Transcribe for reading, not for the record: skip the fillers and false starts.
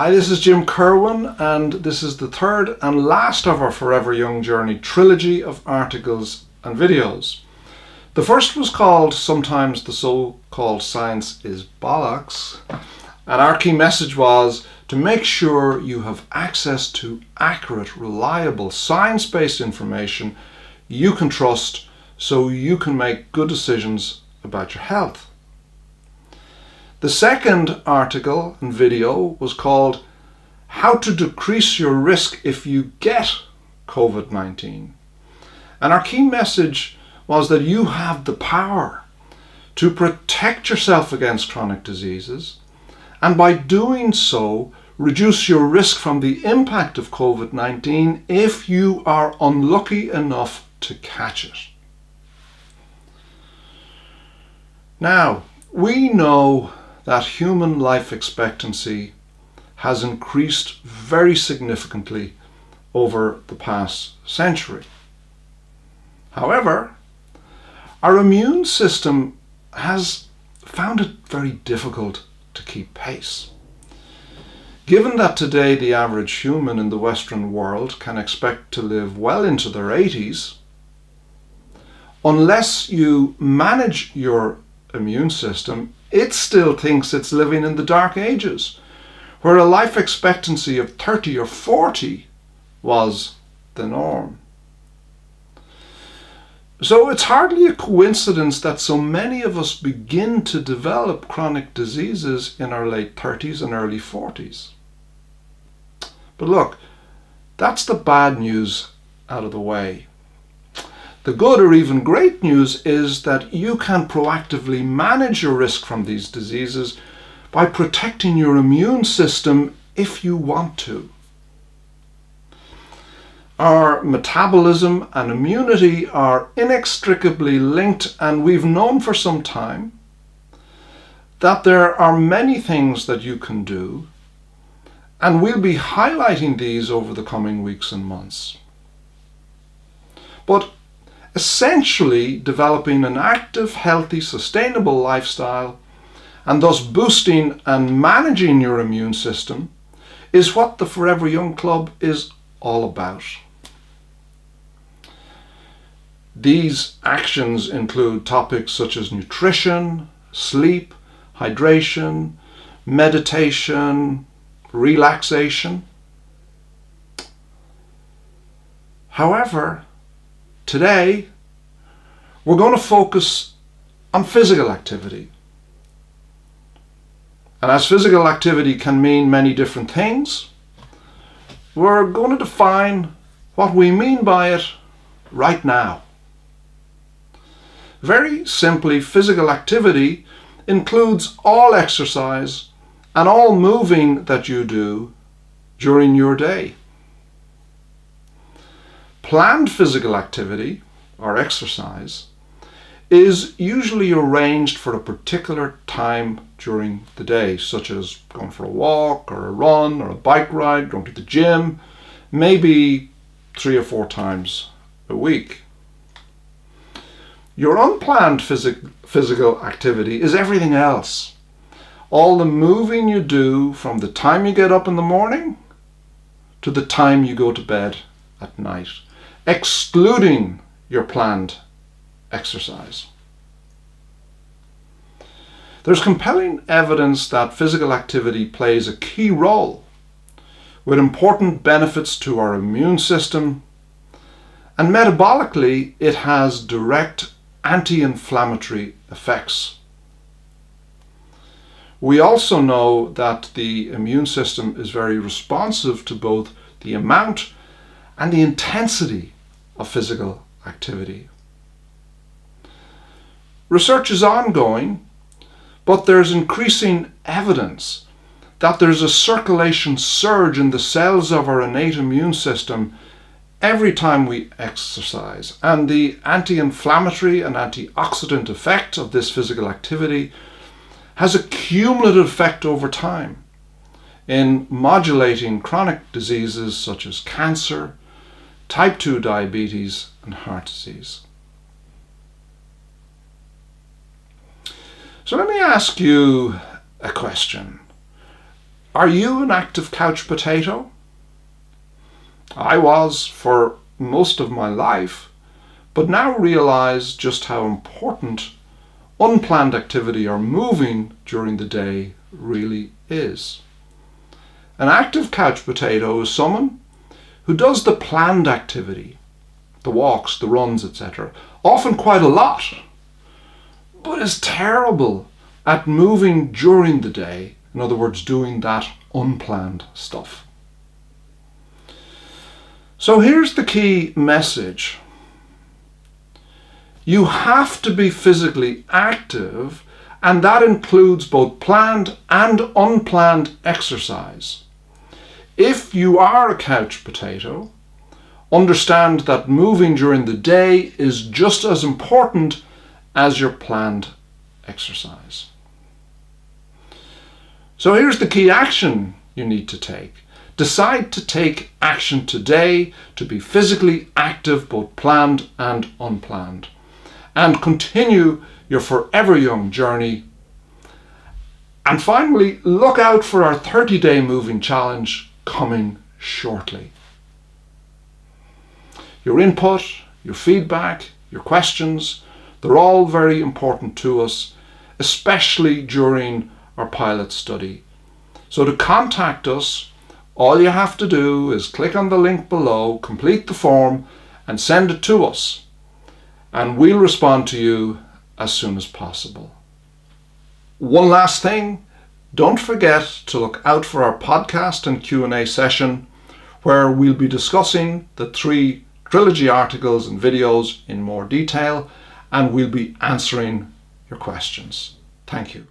Hi, this is Jim Kerwin, and this is the third and last of our Forever Young Journey trilogy of articles and videos. The first was called Sometimes the So-Called Science is Bollocks, and our key message was to make sure you have access to accurate, reliable, science-based information you can trust so you can make good decisions about your health. The second article and video was called How to Decrease Your Risk If You Get COVID-19. And our key message was that you have the power to protect yourself against chronic diseases, and by doing so, reduce your risk from the impact of COVID-19 if you are unlucky enough to catch it. Now, we know that human life expectancy has increased very significantly over the past century. However, our immune system has found it very difficult to keep pace. Given that today the average human in the Western world can expect to live well into their 80s, unless you manage your immune system, it still thinks it's living in the dark ages, where a life expectancy of 30 or 40 was the norm. So it's hardly a coincidence that so many of us begin to develop chronic diseases in our late 30s and early 40s. But look, that's the bad news out of the way. The good or even great news is that you can proactively manage your risk from these diseases by protecting your immune system if you want to. Our metabolism and immunity are inextricably linked, and we've known for some time that there are many things that you can do, and we'll be highlighting these over the coming weeks and months. But essentially, developing an active, healthy, sustainable lifestyle and thus boosting and managing your immune system is what the Forever Young Club is all about. These actions include topics such as nutrition, sleep, hydration, meditation, relaxation. However, today, we're going to focus on physical activity. And as physical activity can mean many different things, we're going to define what we mean by it right now. Very simply, physical activity includes all exercise and all moving that you do during your day. Planned physical activity, or exercise, is usually arranged for a particular time during the day, such as going for a walk or a run or a bike ride, going to the gym, maybe 3 or 4 times a week. Your unplanned physical activity is everything else. All the moving you do from the time you get up in the morning to the time you go to bed at night, excluding your planned exercise. There's compelling evidence that physical activity plays a key role with important benefits to our immune system, and metabolically it has direct anti-inflammatory effects. We also know that the immune system is very responsive to both the amount and the intensity of physical activity. Research is ongoing, but there's increasing evidence that there's a circulation surge in the cells of our innate immune system every time we exercise, and the anti-inflammatory and antioxidant effect of this physical activity has a cumulative effect over time in modulating chronic diseases such as cancer, type 2 diabetes, and heart disease. So let me ask you a question. Are you an active couch potato? I was for most of my life, but now realize just how important unplanned activity or moving during the day really is. An active couch potato is someone who does the planned activity, the walks, the runs, etc., often quite a lot, but is terrible at moving during the day, in other words, doing that unplanned stuff. So here's the key message. You have to be physically active, and that includes both planned and unplanned exercise. If you are a couch potato, understand that moving during the day is just as important as your planned exercise. So here's the key action you need to take. Decide to take action today to be physically active, both planned and unplanned, and continue your Forever Young journey. And finally, look out for our 30-day moving challenge coming shortly. Your input, your feedback, your questions, they're all very important to us, especially during our pilot study. So to contact us, all you have to do is click on the link below, complete the form, and send it to us. And we'll respond to you as soon as possible. One last thing, don't forget to look out for our podcast and Q&A session, where we'll be discussing the 3 Trilogy articles and videos in more detail, and we'll be answering your questions. Thank you.